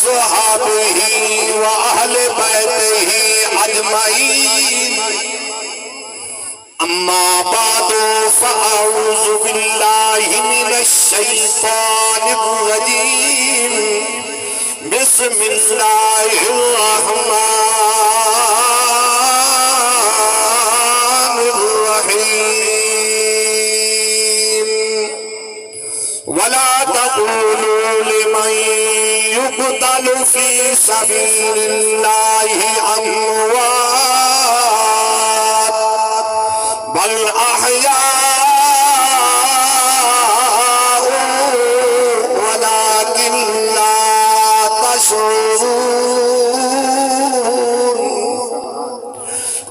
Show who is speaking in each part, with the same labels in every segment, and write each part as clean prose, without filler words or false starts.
Speaker 1: وأصحابه وأهل بيته أجمعين أما بعد فأعوذ بالله من الشيطان الرجيم بسم الله الرحمن الرحيم ولا تقولوا لمن يقتل في سبيل الله أموات بل أحياء ولكن لا تشعرون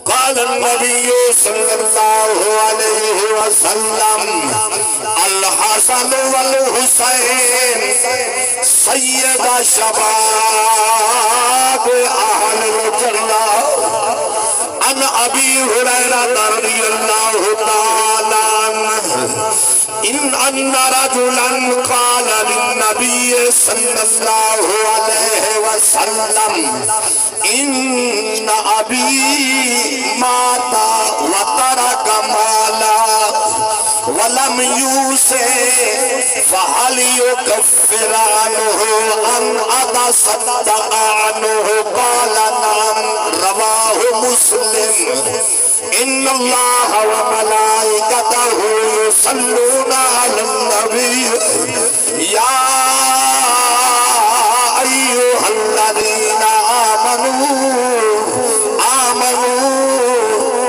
Speaker 1: قال النبي صلى الله عليه وسلم الحسن والحسين سید شباب اہل الجنہ عن ابی ہریرہ رضی اللہ تعالی عنہ ان رجلا قال للنبي صلى الله عليه وسلم ان ابي مات وترك مالا ولم يوصي فهل يكفر عنه أم أتصدق عنه قال نعم رواه مسلم إن الله وملائكته يصلون على النبي يا أيها الذين آمنوا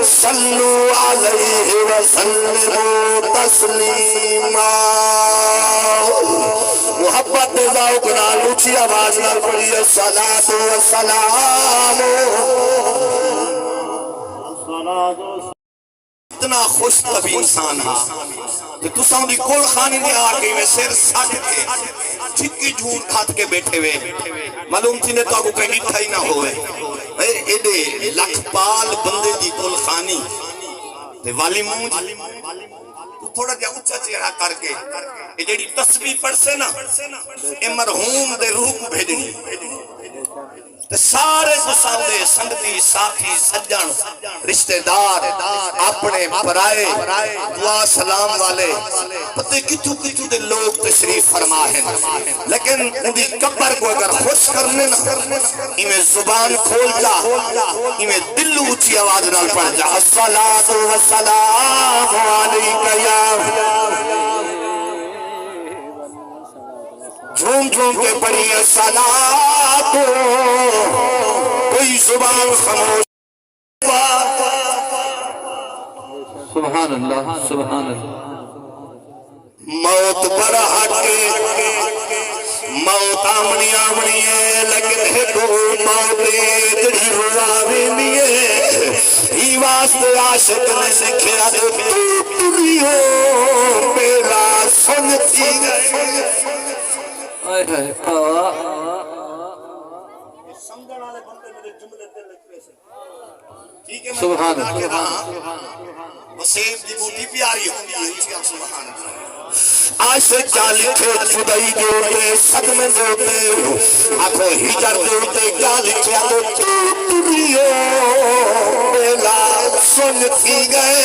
Speaker 1: صلوا عليه وسلموا تسلیما محبت ذوق نال اونچی آواز نال پڑھیے الصلاۃ والسلام اتنا خوش طبی انسان ہاں کہ تساں دی کول خانی دے آ کے میں سر سٹ کے ٹھکی جھوٹ کھات کے بیٹھے ہوئے معلوم تھی نے تو کو کہیں ڈٹھا ہی نہ ہوئے ایڈے لکھ پال بندے دی کول خانی تے والی مونج تھوڑا جا اچھا چہرہ کر کے یہ جیڑی تسبیح پڑھ سے نا اے مرحوم دے روح کو بھیجنی تے سارے کو سامنے سنگتی ساتھی سجن رشتہ دار اپنے پرائے دعا سلام والے پتہ کتو کتو دے لوگ تشریف فرما ہیں لیکن اندھی قبر کو اگر خوش کرنے نا ایمیں زبان کھول جا ایمیں دل اچھی آواز نال پڑھ جا الصلاۃ والسلام علیکہ یا جھوم جھوم کے پڑھی الصلاۃ کوئی زبان خاموش
Speaker 2: سبحان اللہ سبحان اللہ
Speaker 1: موت پر ہٹے موت آمنی آمنی ہے لیکن ہے تو موت جڑی روزاوی نہیں ہے ہی واسطے عاشق نے سکھیا تو تریو میرا سنتی گئے
Speaker 2: سبحان اللہ
Speaker 1: وسیم دی بوٹی پیاری ہوندی ہے سبحان اللہ عاشق کیا لکھے جدائی دوتے صدمے دوتے آنکھوں ہجر دوتے کیا لکھے تو تریو میرا سنتی گئے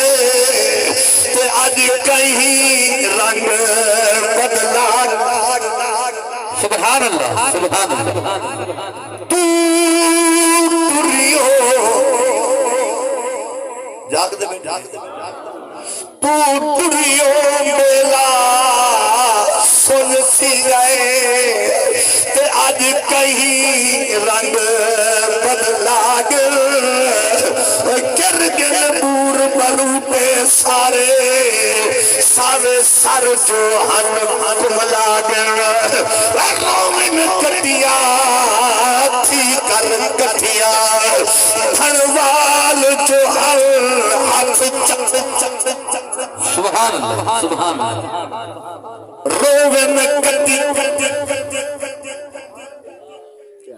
Speaker 1: تے آج کہیں رنگ بدلا
Speaker 2: سبحان اللہ سبحان اللہ
Speaker 1: تریو جاگ دے میں تریو میلا سنتی گئے تے آج کہیں رنگ بدلا گل کر گل بور بلو پہ سارے سارے سر جو ہن کملا گل رومن کٹیا تھی کر کٹیا تھنوال جو ہر ہاتھ چک
Speaker 2: سبحان اللہ سبحان اللہ
Speaker 1: رومن کٹی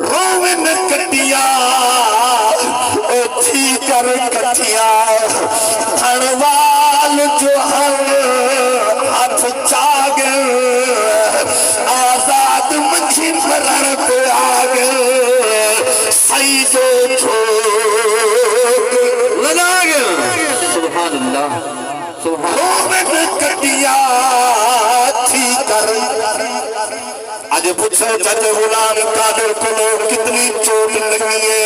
Speaker 1: رومن کٹیا تھی کر کٹیا تھنوال جو ہر ہاتھ چاگ آزاد مجھی مرن پہ آگ پوچھو چچے غلام قادر کو کتنی چوٹ لگی ہے،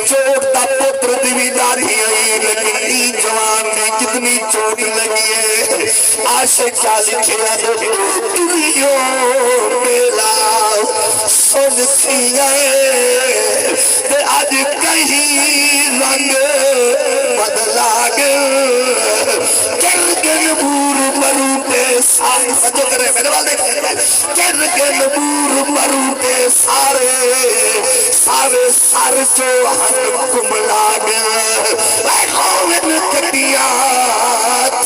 Speaker 1: چوٹ دا پتر دی بھی داری آئی، لیکن ای جوان دی کتنی چوٹ لگی ہے، عاشق کیا لکھیا دنیو میلا سنتی ہے تے آج کہیں رنگ بدلا گئے، گرگن بور مروٹے سارے سجو کرے میرے والے گرگن بور مروٹے سارے سارے سار جو ہن کملا گئے، اے خوین کٹیاں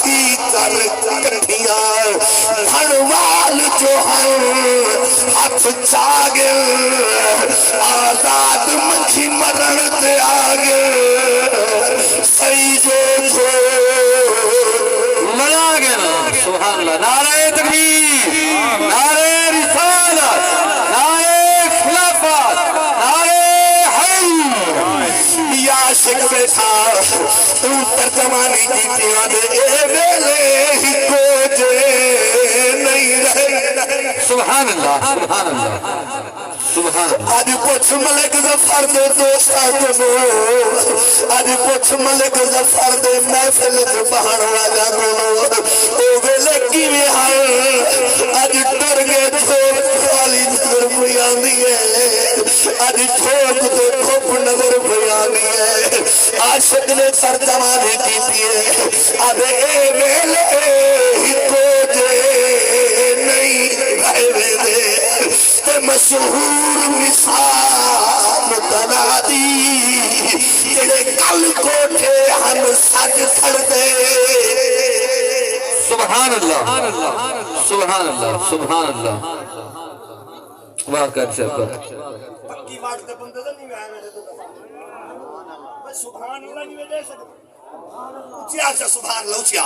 Speaker 1: تھی کر کٹیاں دھنوال جو ہن ہاتھ چاگے آزاد مچھی مرن دے آگے سیدے جو
Speaker 2: ملا گیا سبحان اللہ نعرہ تکبیر نعرہ رسالت نعرہ خلافت نعرہ حی
Speaker 1: یا عاشق بیٹھا تم ترجمانی کی تیاں دے اے ویلے ہی کو جے نہیں رہے
Speaker 2: سبحان اللہ سبحان اللہ سبحان اللہ
Speaker 1: آج پوچھ ملک ظفر دے دوستہ کنو، آج پوچھ ملک ظفر دے محفل دے بہن والا کنو، او ویلے کی میں ہر آج ڈر گئے چھوک والی نظر بیانی ہے، آج چھوک دے کھوپ نظر بیانی ہے، عاشق نے ترجمانی کی دیئے آج اے ویلے ہی کو جے نہیں رہے دے مشہور مثال تنادی جڑے کل کوٹھے ہم سج کھڑ دے
Speaker 2: سبحان اللہ سبحان اللہ سبحان اللہ واہ کر شکر
Speaker 1: پکی بات تے بندے نہیں میں میرے تو سبحان اللہ نہیں دے سکتا اچھا اچھا سبحان اللہ اچھا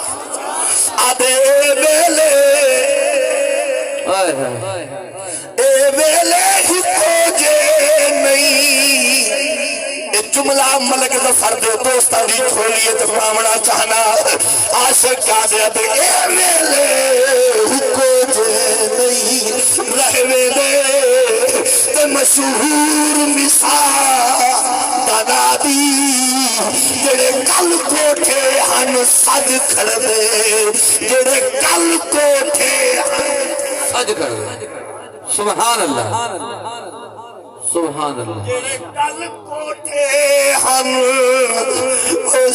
Speaker 1: آدھے ویلے اے ویلے ہی کو جے نہیں، اے جملہ ملک ظفر دے دوستہ دی کھولیے تو پامنا چاہنا عاشق کیا دے دے اے ویلے ہی کو جے نہیں رہے دے تے مشہور مثال دادادی جڑے کل کوٹھے ہن سج کھڑ دے جڑے کل کوٹھے ہن
Speaker 2: سج کر دے سبحان اللہ سبحان اللہ
Speaker 1: جڑے کل کوٹھے ہم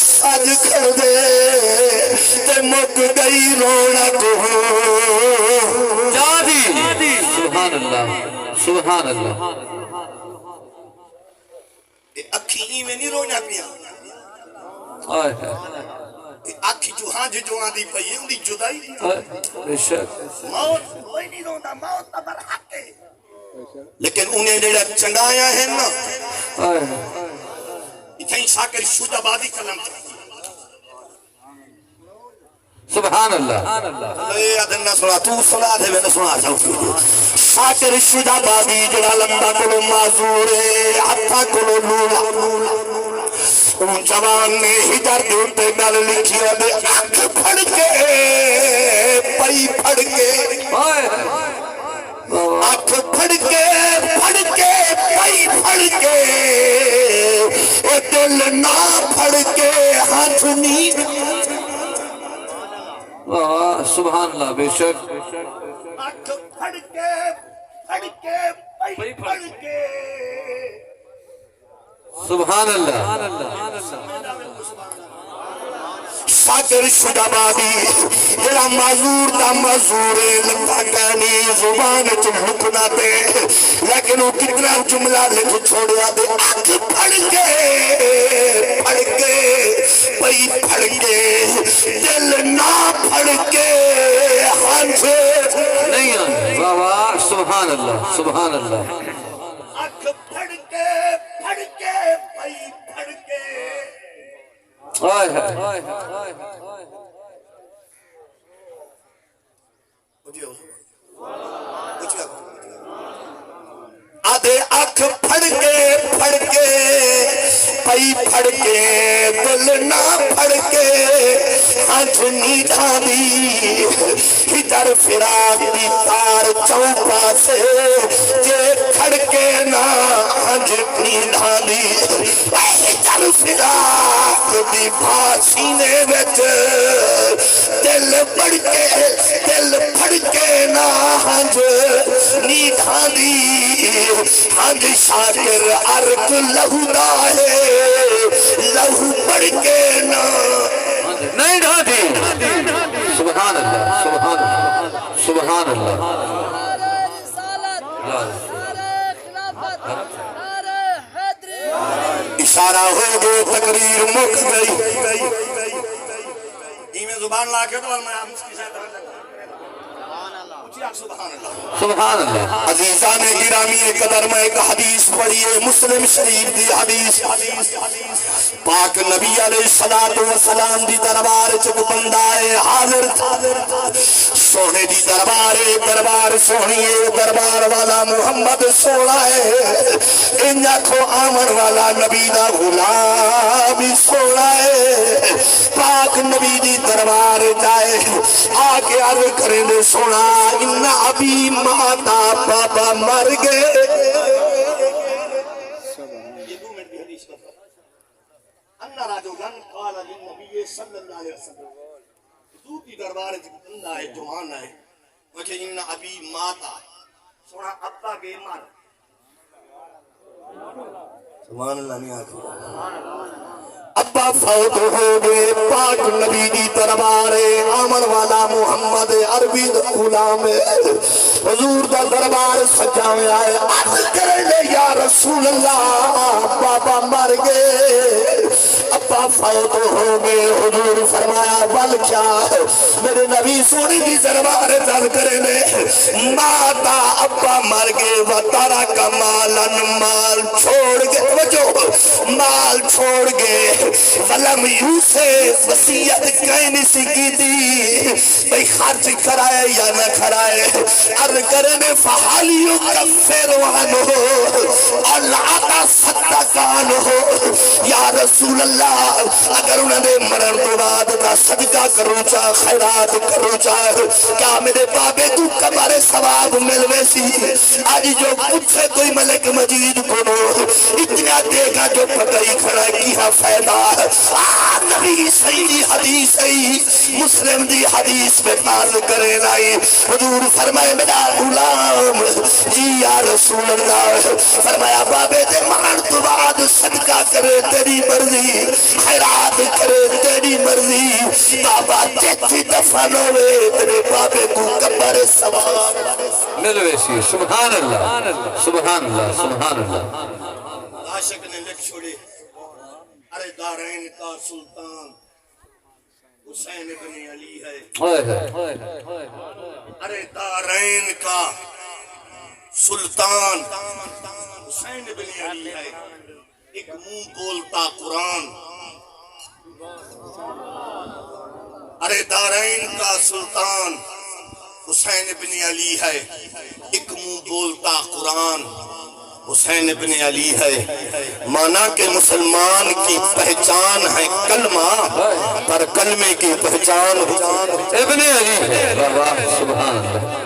Speaker 1: سج کر دے تے مک گئی رونق
Speaker 2: جادی سبحان اللہ سبحان اللہ
Speaker 1: اکھی میں نہیں رونا پیا
Speaker 2: آئے ہے
Speaker 1: اکھی جو ہاں دی پئی ان دی جدائی
Speaker 2: بے شک
Speaker 1: موت کوئی نہیں روندا موت تا برحق ہے لیکن انہیں جڑا چنگایا ہے نا
Speaker 2: آئے ہے
Speaker 1: اتھیں شاکر شجا بادی کلم
Speaker 2: سبحان اللہ
Speaker 1: اے ادن نہ سنا تو سنا دے میں سنا چاہوں شاکر شجا بادی جڑا لمبا کلو معذور ہے ہتھا کلو لولا ان جوان نے ہجر دیتے گل لکھی دے اکھ پھڑ کے پئی پھڑ کے اکھ پھڑ کے پئی پھڑ کے اے دل نہ پھڑ کے ہاتھ نہیں
Speaker 2: سبحان اللہ بے شک
Speaker 1: اکھ پھڑ کے پئی پھڑ کے
Speaker 2: سبحان اللہ
Speaker 1: شاکر شدہ بادی جڑا معذور دا معذور لگتا کہنی زبان لکھنا دے لیکن وہ کتنا جملہ لکھ چھوڑیا دے اکھ پھڑ کے پئی پھڑ کے دل نہ پھڑ کے ہنس
Speaker 2: نہیں آنے واہ واہ سبحان اللہ سبحان اللہ
Speaker 1: اکھ پھڑ کے پئی پھڑ کے
Speaker 2: آئے ہے
Speaker 1: آدھے اکھ پھڑ کے پئی پھڑ کے دل نہ پھڑ کے ہنج نیڈاں دی ہجر فراق دی تار چوپا سے جے کھڑ کے نہ ہنج نیڈاں دی ہجر فراق دی بھاسینے وچ دل پڑ کے نہ ہنج نیڈاں دی ہنج شاکر عرق لہو دا ہے لہو پڑ کے نہ
Speaker 2: نہیں ڈھاتی سبحان اللہ سبحان اللہ سبحان اللہ
Speaker 1: اشارہ ہو گئے تقریر مک گئی میں زبان لا کے تو میں آپ کی ساتھ
Speaker 2: سبحان اللہ
Speaker 1: عزیزان گرامی قدر میں ایک حدیث پڑھیے مسلم شریف دی حدیث پاک نبی علیہ السلام دی دربار چک بندہ حاضر سونے دی دربار سونیے دربار والا محمد سونا ہے ان آنکھوں آمن والا نبی دا غلام سونا ہے پاک نبی دی دربار جائے آگے عرض کریں دے سونا ان ابھی ماتا بابا مر گئے انہ راجوگن قال للنبی صلی اللہ علیہ وسلم حضور کی دربار جبندہ ہے جوان ہے وجہ ان ابھی ماتا سونا ابا گئے مر سبحان اللہ نہیں آتا ابا فوت ہو گئے پاک نبی دی دربار آمن والا محمد عربی غلام حضور دا دربار سجا میں آئے عرض کرے یا رسول اللہ بابا مر گئے ابا فوت ہو گئے حضور فرمایا بل کیا میرے نبی سونی دی دربار در کرے ماتا ابا مر گئے وطارہ کا مال چھوڑ گئے توجہ مال چھوڑ گئے ولم یوسے وسیعت کہیں سی کی دی بھئی خرچ کرائے یا نہ کرائے عرض کرنے فحالیو کفروان ہو اللہ صدقان ہو یا رسول اللہ اگر انہوں نے مرن تو بعد کا صدقہ کرو چاہ خیرات کرو چاہ کیا میرے بابے تو کبارے ثواب ملوے سی آج جو پوچھے کوئی ملک مجید کو اتنا دے گا جو پتہ کھڑا کیا فائدہ نبی صحیح حدیث مسلم دی حدیث میں نازل کرے لائی حضور فرمائے میرا غلام جی یا رسول اللہ فرمایا بابے دے مرن تو بعد صدقہ کرے تیری مرضی خیرات کرے تیری مرضی بابا جیتی دفن ہوئے تیرے بابے کو کبر ثواب
Speaker 2: ملوے سی سبحان اللہ سبحان اللہ سبحان اللہ
Speaker 1: عاشق نے لکھ چھوڑے ارے دارین کا سلطان حسین بن علی ہے ارے دارین کا سلطان حسین بن علی ہے ایک منہ بولتا قرآن ارے دارین کا سلطان حسین بن علی ہے ایک منہ بولتا قرآن حسین ابن علی ہے مانا کہ مسلمان کی پہچان ہے کلمہ پر کلمے کی پہچان
Speaker 2: ابن علی ہے سبحان اللہ